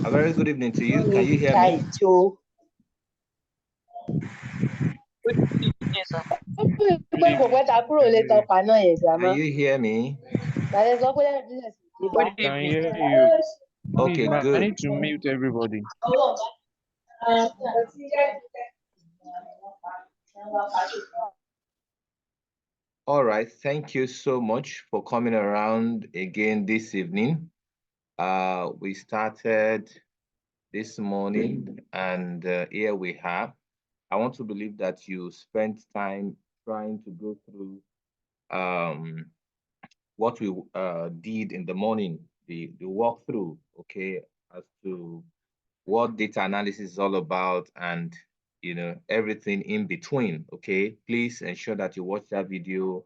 A very good evening to you. Can you hear me? Can you hear me? Good Can evening. hear you. Please, Okay, I good. need to mute everybody. All right. Thank you so much for coming around again this evening. We started this morning, and here we have. I want to believe that you spent time trying to go through um, what we did in the morning, the walkthrough, okay, as to what data analysis is all about and everything in between. Okay, please ensure that you watch that video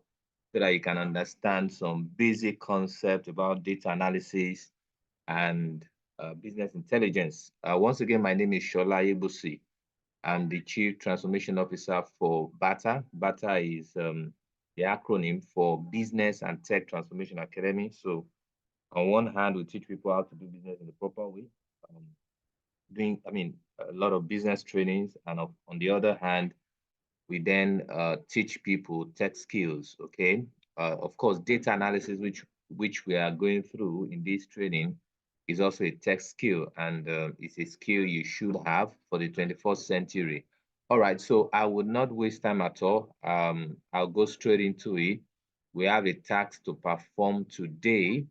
so that you can understand some basic concept about data analysis and business intelligence. Once again, my name is Shola Yebusi. I'm the Chief Transformation Officer for BATA. BATA is the acronym for Business and Tech Transformation Academy. So on one hand, we teach people how to do business in the proper way, um, a lot of business trainings, and on the other hand, we then teach people tech skills. Okay, of course, data analysis, which we are going through in this training, is also a tech skill, and it's a skill you should have for the 21st century. All right, so I would not waste time at all. I'll go straight into it. We have a task to perform today.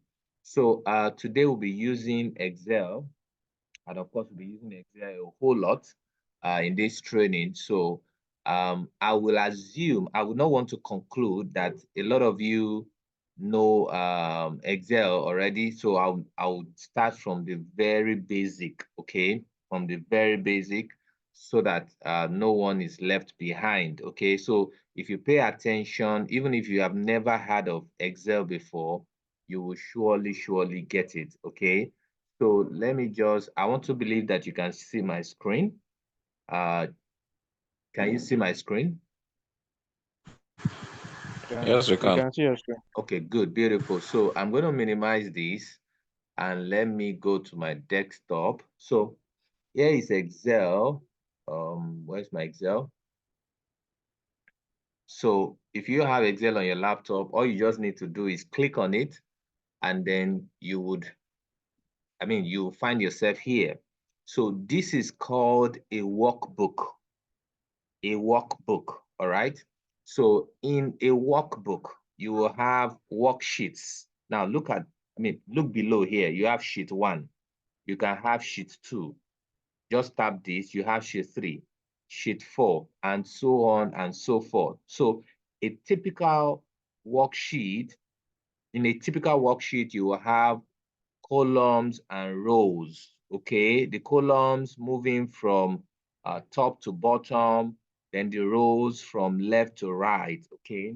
So today we'll be using Excel, and of course, we'll be using Excel a whole lot in this training. So I will assume, I would not want to conclude that a lot of you know Excel already. So I'll start from the very basic, okay? From the very basic, so that no one is left behind, okay? So if you pay attention, even if you have never heard of Excel before, you will surely get it, okay? So let me just, I want to believe that you can see my screen. Uh, can you see my screen? Yes, we can see your screen. Okay, good, beautiful. So I'm going to minimize this and let me go to my desktop. So here is Excel. Where's my Excel? So if you have Excel on your laptop, all you just need to do is click on it, and then you'll find yourself here. So this is called a workbook. A workbook, all right? So in a workbook, you will have worksheets. Now look below here. You have sheet 1. You can have sheet 2. Just tap this, you have sheet 3, sheet 4, and so on and so forth. So a typical worksheet, in a typical worksheet, you will have columns and rows, okay? The columns moving from top to bottom, then the rows from left to right, okay?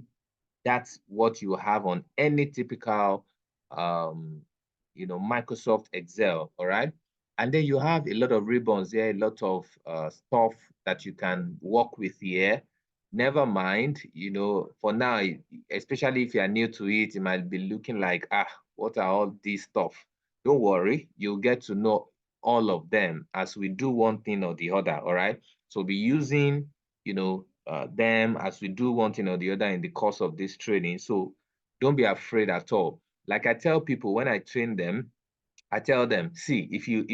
That's what you have on any typical, Microsoft Excel, all right? And then you have a lot of ribbons there, a lot of stuff that you can work with here. Never mind, for now, especially if you are new to it, it might be looking like, what are all these stuff? Don't worry, you'll get to know all of them as we do one thing or the other, all right? So be using, them as we do one thing or the other in the course of this training. So don't be afraid at all. Like I tell people when I train them, I tell them, see, if you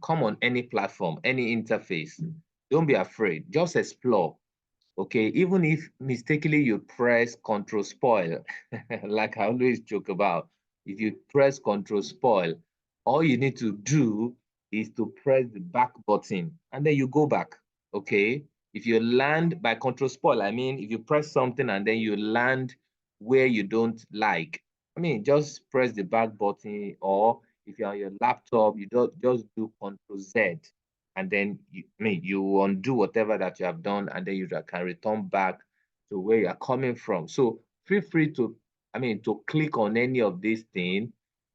come on any platform, any interface, don't be afraid. Just explore. Okay, even if mistakenly you press Control Spoil, like I always joke about, if you press Control Spoil, all you need to do is to press the back button and then you go back. Okay, if you land by Control Spoil, I mean, if you press something and then you land where you don't like, just press the back button, or if you're on your laptop, you don't just do Control Z, and then you undo whatever that you have done, and then you can return back to where you are coming from. So feel free to click on any of these things.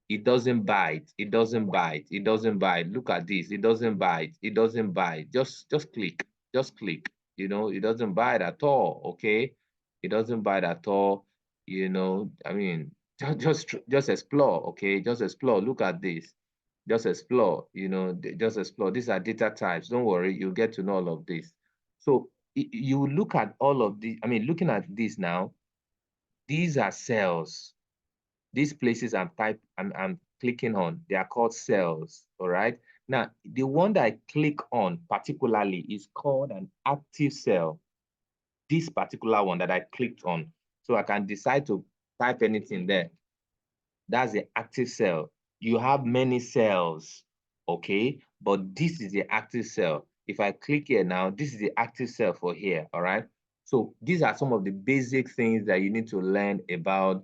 It doesn't bite. It doesn't bite. It doesn't bite. Look at this. It doesn't bite. It doesn't bite. Just click. Just click. It doesn't bite at all. Okay. It doesn't bite at all. just explore, okay? Just explore. Look at this. Just explore, just explore. These are data types. Don't worry, you'll get to know all of this. So you look at all of the, looking at this now, these are cells. These places I'm clicking on, they are called cells, all right? Now, the one that I click on particularly is called an active cell. This particular one that I clicked on. So I can decide to type anything there. That's the active cell. You have many cells, okay? But this is the active cell. If I click here now, this is the active cell for here, all right? So these are some of the basic things that you need to learn about,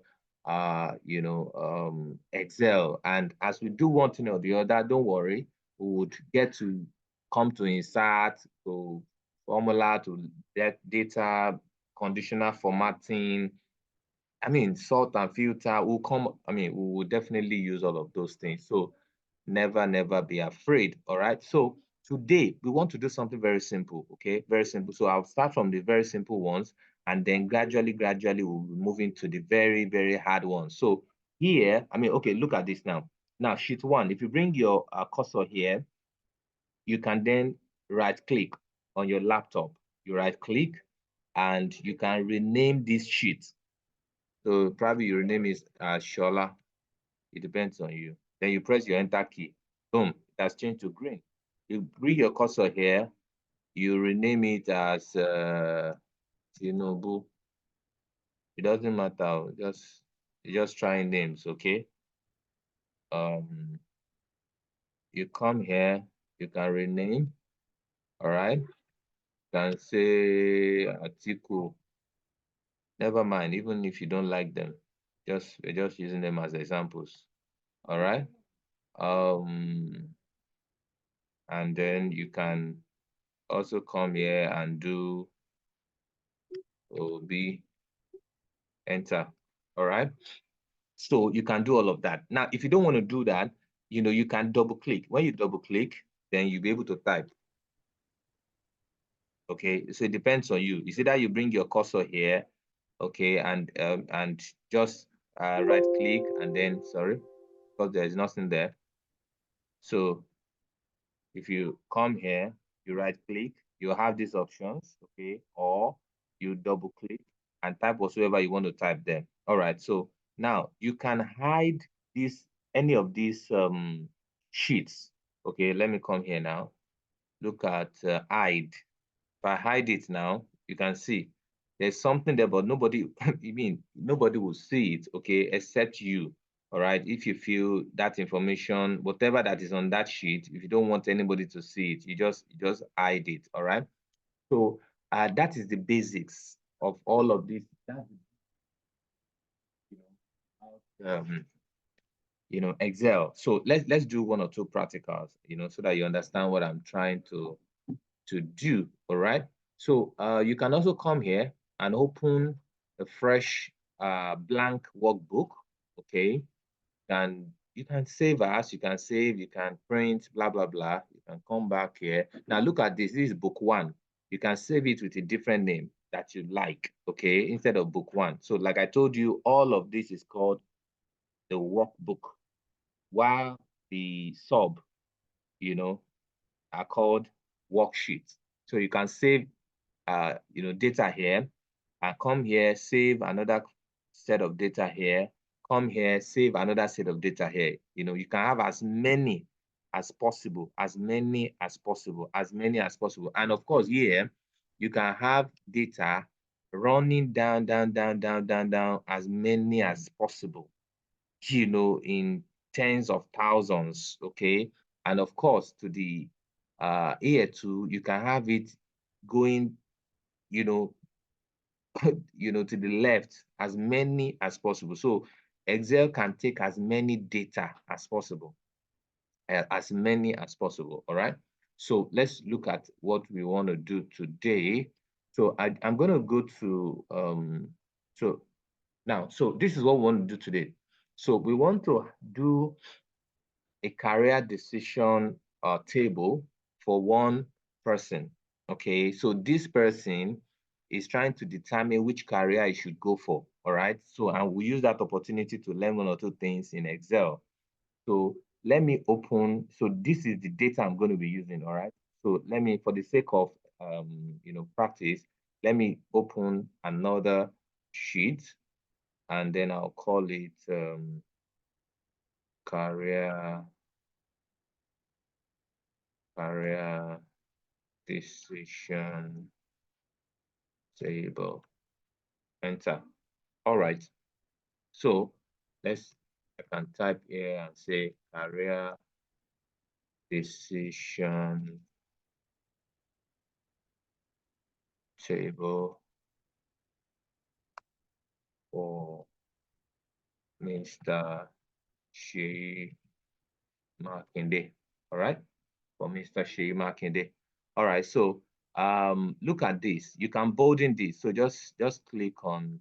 Excel. And as we do one thing or the other, don't worry, we would get to come to insert, to formula, to data, conditional formatting, sort and filter will come. We will definitely use all of those things. So never be afraid. All right. So today we want to do something very simple. Okay. Very simple. So I'll start from the very simple ones and then gradually we'll be moving to the very hard ones. So here, okay, look at this now. Now, sheet one, if you bring your cursor here, you can then right click on your laptop. You right click and you can rename this sheet. So probably your name is Shola. It depends on you. Then you press your enter key. Boom, it has changed to green. You bring your cursor here. You rename it as Tinubu. It doesn't matter. Just trying names, okay? You come here. You can rename. All right. You can say Atiku. Never mind. Even if you don't like them, we're just using them as examples. All right. And then you can also come here and do OB, enter. All right. So you can do all of that. Now, if you don't want to do that, you can double click. When you double click, then you'll be able to type. Okay. So it depends on you. It's either you bring your cursor here, okay, and just right click and then, sorry, because there's nothing there. So if you come here, you right click, you have these options, okay, or you double click and type whatsoever you want to type there. All right, so now you can hide any of these sheets. Okay, let me come here now. Look at hide. If I hide it now, you can see there's something there, but nobody, nobody will see it, okay, except you. All right. If you feel that information, whatever that is on that sheet, if you don't want anybody to see it, you just hide it. All right. So that is the basics of all of this. That's, Excel. So let's do one or two practicals, so that you understand what I'm trying to do. All right. So you can also come here and open a fresh blank workbook. Okay. And you can save as, you can save, you can print, blah, blah, blah. You can come back here. Now look at this. This is book one. You can save it with a different name that you like, okay, instead of book one. So like I told you, all of this is called the workbook, while the sub, are called worksheets. So you can save, data here, and come here, save another set of data here, come here, save another set of data here. You can have as many as possible, as many as possible, as many as possible. And of course, here, you can have data running down, as many as possible, in tens of thousands, okay? And of course, to the here too, you can have it going, you know, to the left as many as possible. So Excel can take as many data as possible, as many as possible. All right. So let's look at what we want to do today. So I'm going to go to so this is what we want to do today. So we want to do a career decision table for one person. Okay, so this person is trying to determine which career he should go for. all right? So, and we use that opportunity to learn one or two things in Excel. So let me open, so this is the data I'm going to be using, all right? So let me, for the sake of, practice, let me open another sheet, and then I'll call it career decision table. Enter. All right. So I can type here and say career decision table for Mr. Sheyi Makinde. All right, for Mr. Sheyi Makinde. All right, so look at this. You can bold in this. So just click on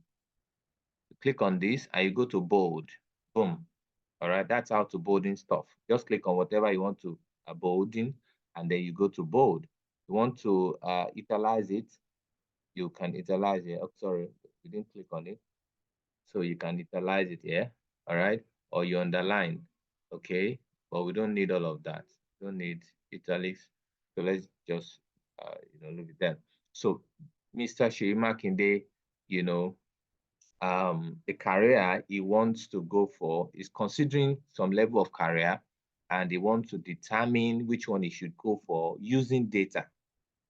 this and you go to bold. Boom. All right, that's how to bolding stuff. Just click on whatever you want to bolding, and then you go to bold. You want to italize it, you can italize it. Oh, sorry, you didn't click on it. So you can italize it here, all right? Or you underline, okay? But we don't need all of that. We don't need italics. So let's just, leave it there. So Mr. Sheyi Makinde, the career he wants to go for is considering some level of career, and he wants to determine which one he should go for using data,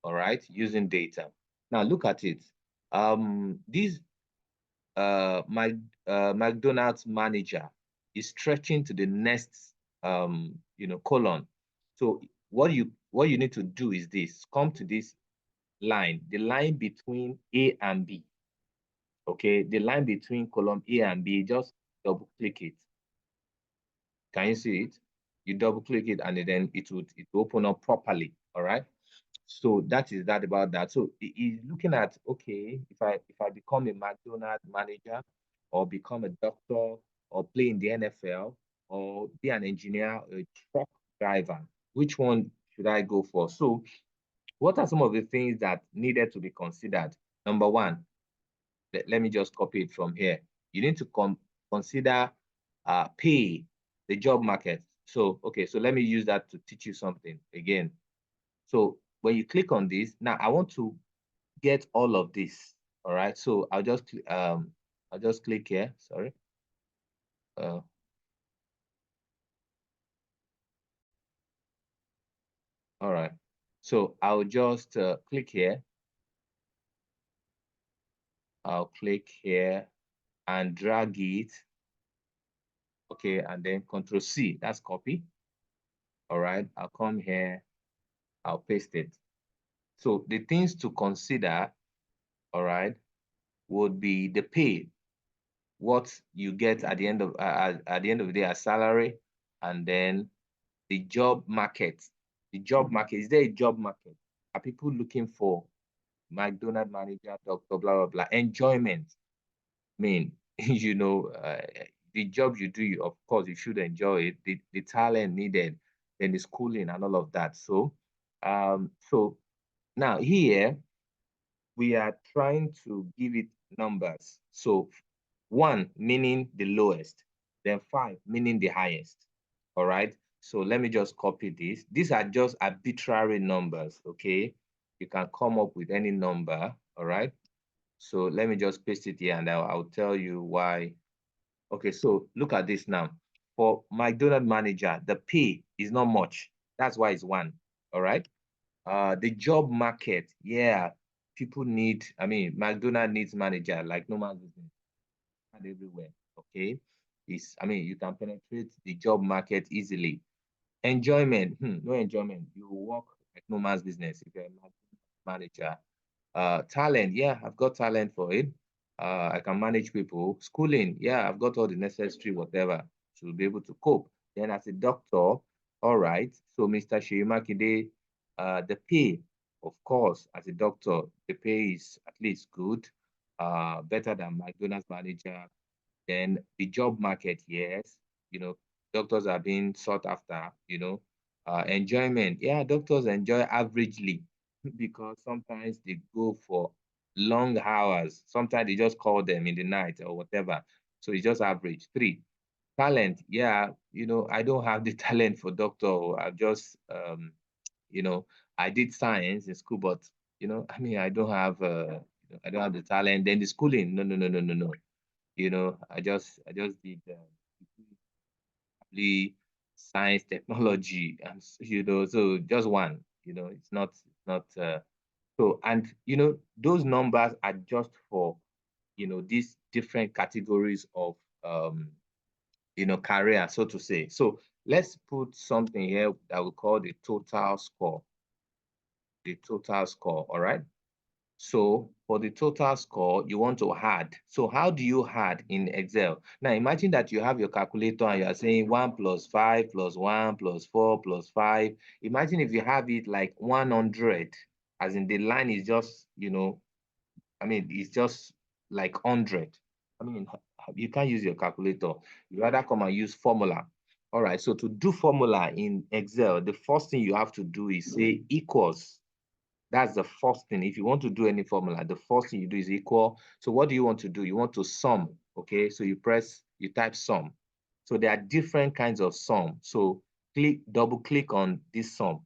all right? Using data. Now look at it. This McDonald's manager is stretching to the next column. So what you need to do is this: come to this line, the line between A and B. Okay, the line between column A and B, just double click it. Can you see it? You double click it and then it will open up properly. All right. So that is that about that. So he's looking at, okay, if I become a McDonald's manager, or become a doctor, or play in the NFL, or be an engineer, a truck driver, which one should I go for? So what are some of the things that needed to be considered? Number one, let me just copy it from here. You need to consider pay, the job market. So, okay, so let me use that to teach you something again. So when you click on this, now I want to get all of this. All right. So I'll just click here. Sorry. All right. So I'll just click here. I'll click here and drag it. Okay, and then Control C. That's copy. All right. I'll come here. I'll paste it. So the things to consider, all right, would be the pay, what you get at the end of the day as salary, and then the job market. The job market, is there a job market? Are people looking for McDonald's manager, doctor, blah blah blah? Enjoyment. I mean, the job you do, of course, you should enjoy it. The talent needed, then the schooling and all of that. So, so now here we are trying to give it numbers. So 1 meaning the lowest, then 5 meaning the highest. All right. So let me just copy this. These are just arbitrary numbers. Okay. You can come up with any number. All right. So let me just paste it here and I'll tell you why. Okay. So look at this now. For McDonald's manager, the pay is not much. That's why it's 1. All right. The job market, yeah, people need, McDonald's needs manager like normal business and everywhere. Okay. You can penetrate the job market easily. Enjoyment, no enjoyment. You work like no man's business if you're a manager. Talent, yeah, I've got talent for it. I can manage people. Schooling, yeah, I've got all the necessary whatever to be able to cope. Then as a doctor, all right. So Mr. Sheyi Makinde, the pay, of course, as a doctor, the pay is at least good, better than McDonald's manager. Then the job market, yes, doctors are being sought after, enjoyment. Yeah, doctors enjoy averagely because sometimes they go for long hours. Sometimes they just call them in the night or whatever. So it's just average. 3, talent. Yeah, I don't have the talent for doctor. I've just, I did science in school, but I don't have, I don't have the talent. Then the schooling, no, no, no, no, no, no. I just did the science, technology, and so just one. It's not. So, and those numbers are just for these different categories of career, so to say. So let's put something here that we call the total score. The total score, all right? So for the total score, you want to add. So how do you add in Excel? Now imagine that you have your calculator and you are saying 1 + 5 + 1 + 4 + 5. Imagine if you have it like 100, as in the line is just, it's just like 100. You can't use your calculator. You rather come and use formula. All right, so to do formula in Excel, the first thing you have to do is say equals. That's the first thing. If you want to do any formula, the first thing you do is equal. So what do you want to do? You want to sum, okay? So you type sum. So there are different kinds of sum. So double click on this sum,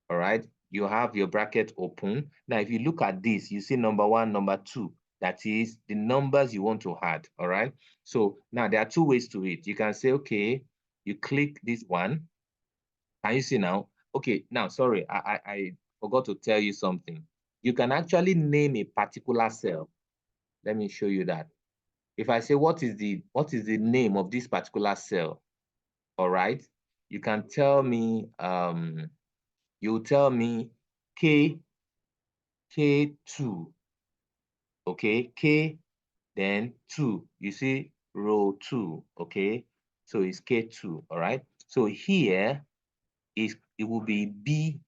all right? You have your bracket open. Now, if you look at this, you see number 1, number 2. That is the numbers you want to add, all right? So now there are 2 ways to it. You can say, okay, you click this one. Can you see now? Okay, now, sorry, I forgot to tell you something. You can actually name a particular cell. Let me show you that. If I say, what is the name of this particular cell? All right, you can tell me, you tell me K2, okay, K, then 2, you see row 2, okay, so it's K2, all right. So here it will be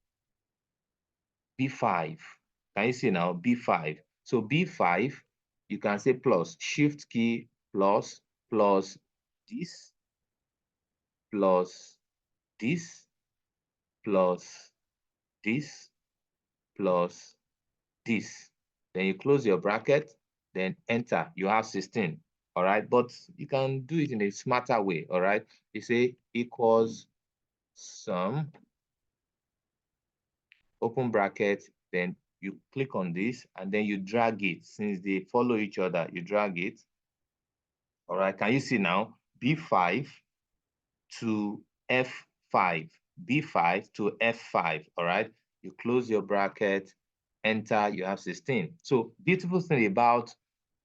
B5. Can you see now? B5. So B5, you can say plus, shift key, plus this, plus this, plus this, plus this. Then you close your bracket, then enter. You have 16. All right. But you can do it in a smarter way. All right. You say equals sum, open bracket, then you click on this and then you drag it. Since they follow each other, you drag it. All right. Can you see now? B5 to F5. B5 to F5. All right. You close your bracket, enter, you have 16. So beautiful thing about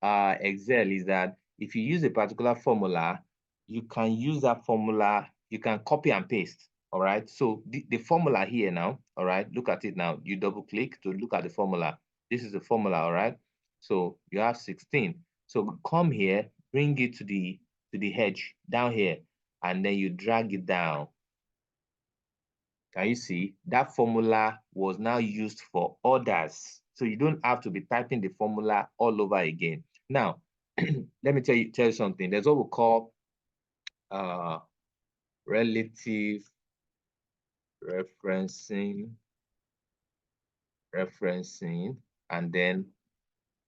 Excel is that if you use a particular formula, you can use that formula, you can copy and paste. All right. So the formula here now, all right, look at it now. You double click to look at the formula. This is the formula, all right. So you have 16. So come here, bring it to the edge down here, and then you drag it down. Can you see? That formula was now used for others. So you don't have to be typing the formula all over again. Now, let me tell you something. There's what we call relative referencing, and then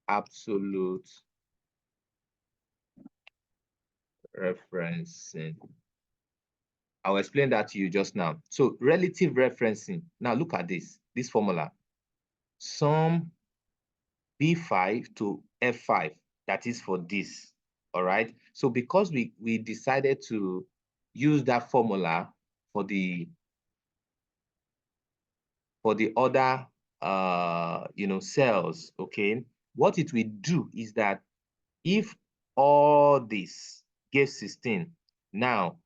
absolute referencing. I'll explain that to you just now. So relative referencing. Now look at this formula. Sum B5 to F5, that is for this, all right? So because we decided to use that formula for the other cells, okay, what it will do is that if all this gave 16, now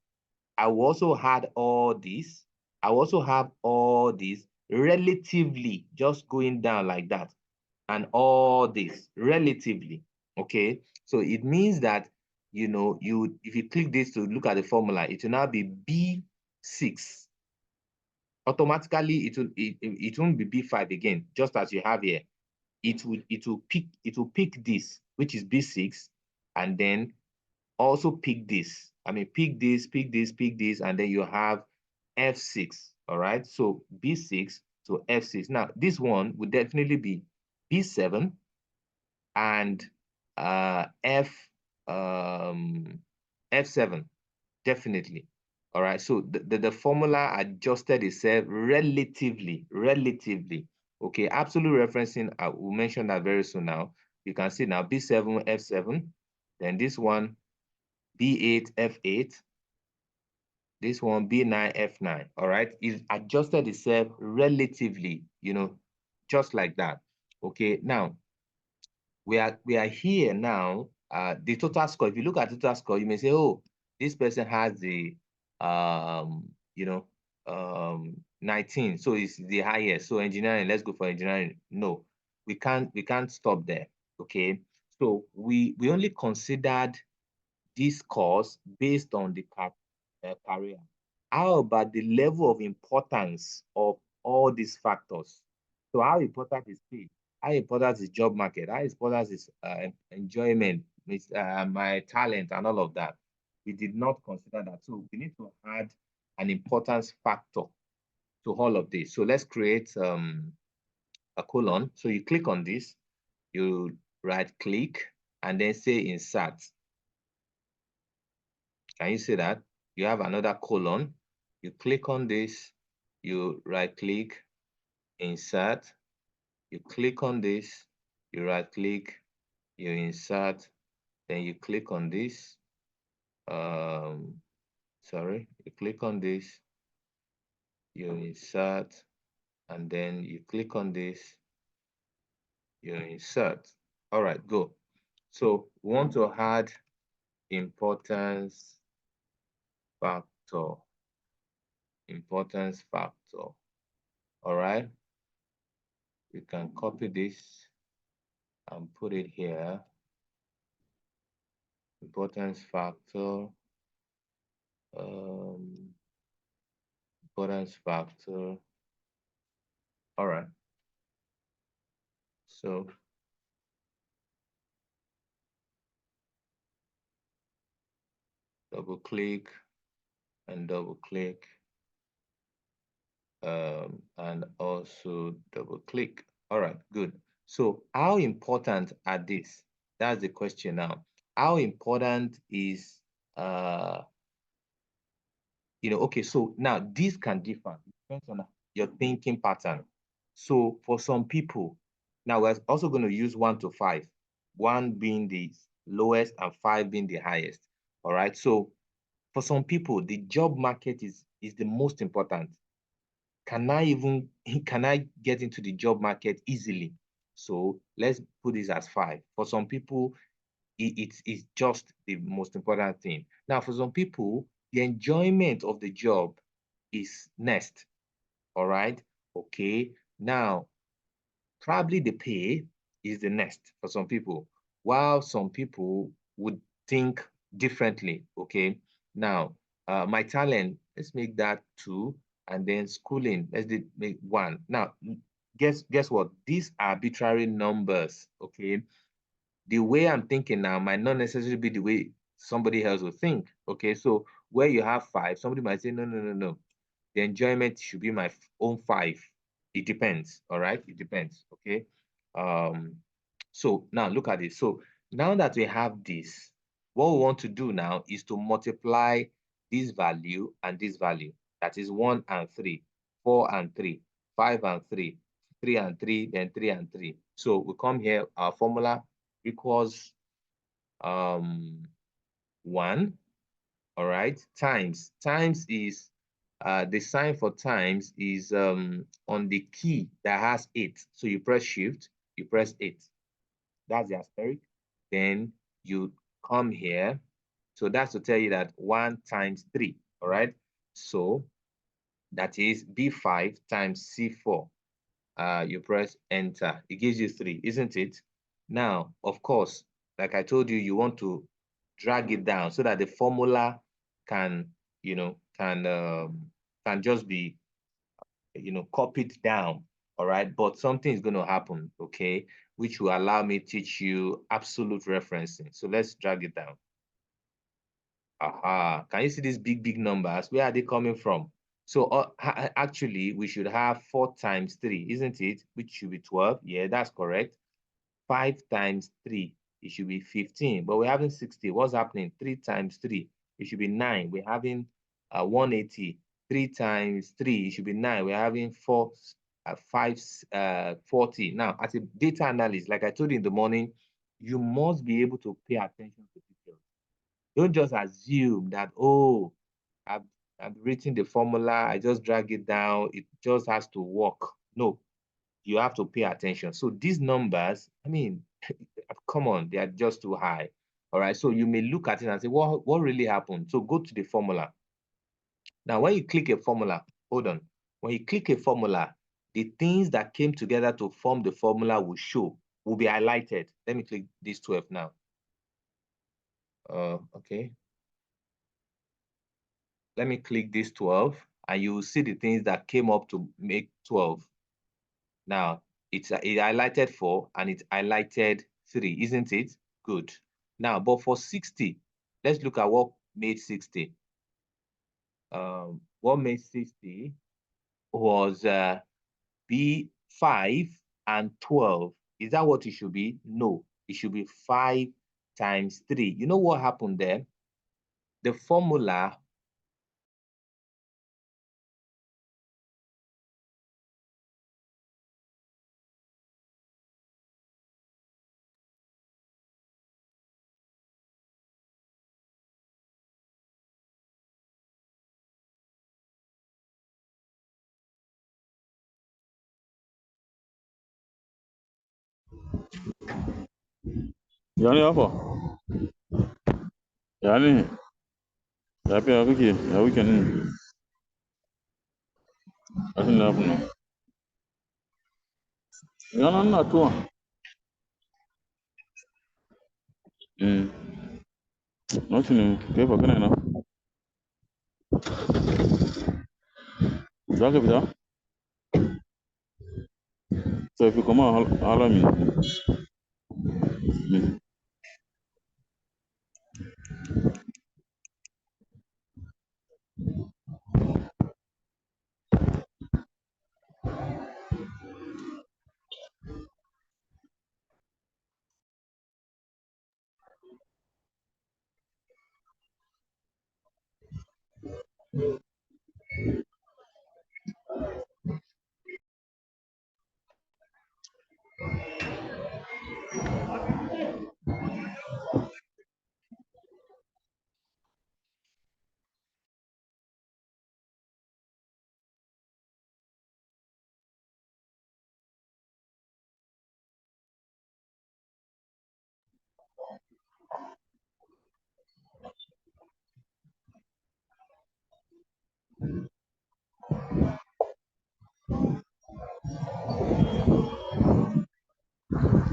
I will also add all this, I will also have all this relatively just going down like that, and all this relatively, okay? So it means that, if you click this to look at the formula, it will now be B6. Automatically, it won't be B5 again, just as you have here. It will pick this, which is B6, and then also pick this. Pick this, pick this, pick this, and then you have F6, all right? So B6 to F6. Now, this one would definitely be B7, and F7, definitely. All right, so the formula adjusted itself relatively. Okay, absolute referencing, we'll mention that very soon now. You can see now B7, F7, then this one, B8, F8, this one, B9, F9, all right? It adjusted itself relatively, just like that. Okay, now, we are here now. The total score, if you look at the total score, you may say, oh, this person has the, 19, so it's the highest. So engineering, let's go for engineering. No, we can't stop there, okay? So we only considered this course based on the career. How about the level of importance of all these factors? So how important is pay? How important is job market? How important is enjoyment, my talent, and all of that? We did not consider that. So we need to add an importance factor to all of this. So let's create a colon. So you click on this, you right click, and then say insert. Can you see that? You have another colon. You click on this, you right click, insert. You click on this, you right click, you insert, then you click on this. Sorry, you click on this, you insert, and then you click on this, you insert. All right, go. So we want to add importance factor. Importance factor. All right. You can copy this and put it here. Importance factor. Importance factor. All right. So double click and double click, and also double click. All right, good. So how important are these? That's the question now. How important is okay, so now this can differ. It depends on your thinking pattern. So for some people, now we're also going to use 1 to 5, 1 being the lowest and 5 being the highest. All right. So for some people, the job market is the most important. Can I get into the job market easily? So let's put this as 5. For some people, it's just the most important thing. Now, for some people, the enjoyment of the job is next. All right. Okay. Now, probably the pay is the next for some people, while some people would think differently. Okay. Now, my talent, let's make that 2, and then schooling, let's make 1. Now, guess what? These are arbitrary numbers. Okay. The way I'm thinking now might not necessarily be the way somebody else will think. Okay, so where you have 5, somebody might say, no. The enjoyment should be my own 5. It depends. All right, it depends. Okay. So now look at it. So now that we have this, what we want to do now is to multiply this value and this value. That is 1 and 3, 4 and 3, 5 and 3, 3 and 3, then 3 and 3. So we come here, our formula equals 1, all right, times is the sign for times is on the key that has 8. So you press shift, you press 8. That's the asterisk. Then you come here. So that's to tell you that 1 times 3, all right? So that is B5 times C4. You press enter. It gives you 3, isn't it? Now, of course, like I told you, you want to drag it down so that the formula can, can just be, copied down. All right. But something is going to happen, okay, which will allow me to teach you absolute referencing. So let's drag it down. Aha. Can you see these big numbers? Where are they coming from? So actually, we should have 4 times 3, isn't it? Which should be 12. Yeah, that's correct. 5 times 3, it should be 15. But we're having 60. What's happening? 3 times 3, it should be 9. We're having 180. 3 times 3, it should be 9. We're having 40. Now, as a data analyst, like I told you in the morning, you must be able to pay attention to details. Don't just assume that, oh, I've written the formula, I just drag it down, it just has to work. No, you have to pay attention. So these numbers, I mean, come on, they are just too high. All right, so you may look at it and say, what really happened? So go to the formula. Now, when you click a formula, hold on. When you click a formula, the things that came together to form the formula will show, will be highlighted. Let me click this 12 now. Okay. Let me click this 12, and you will see the things that came up to make 12. Now, it highlighted 4 and it highlighted 3, isn't it? Good. Now, but for 60, let's look at what made 60. What made 60 was B5 and 12. Is that what it should be? No, it should be 5 times 3. You know what happened there? The formula Yani apa? Yani tapi aku ke, aku kan aku nak pun. Yana na tu. Nothing. Kepa kana na. Jaga bisa. So if you come out, allow me.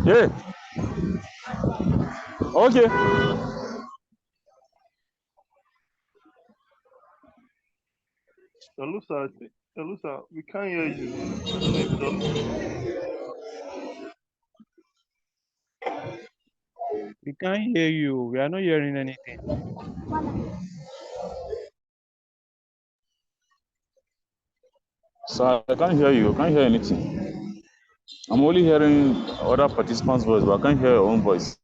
Yeah. Okay. Elusa, we can't hear you. I don't know if it's us. We can't hear you. We are not hearing anything. So I can't hear you. I can't hear anything. I'm only hearing other participants' voice, but I can't hear your own voice.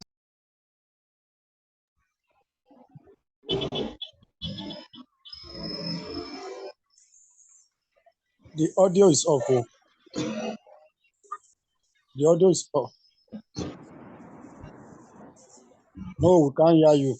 The audio is off. Oh. The audio is off. No, we can't hear you.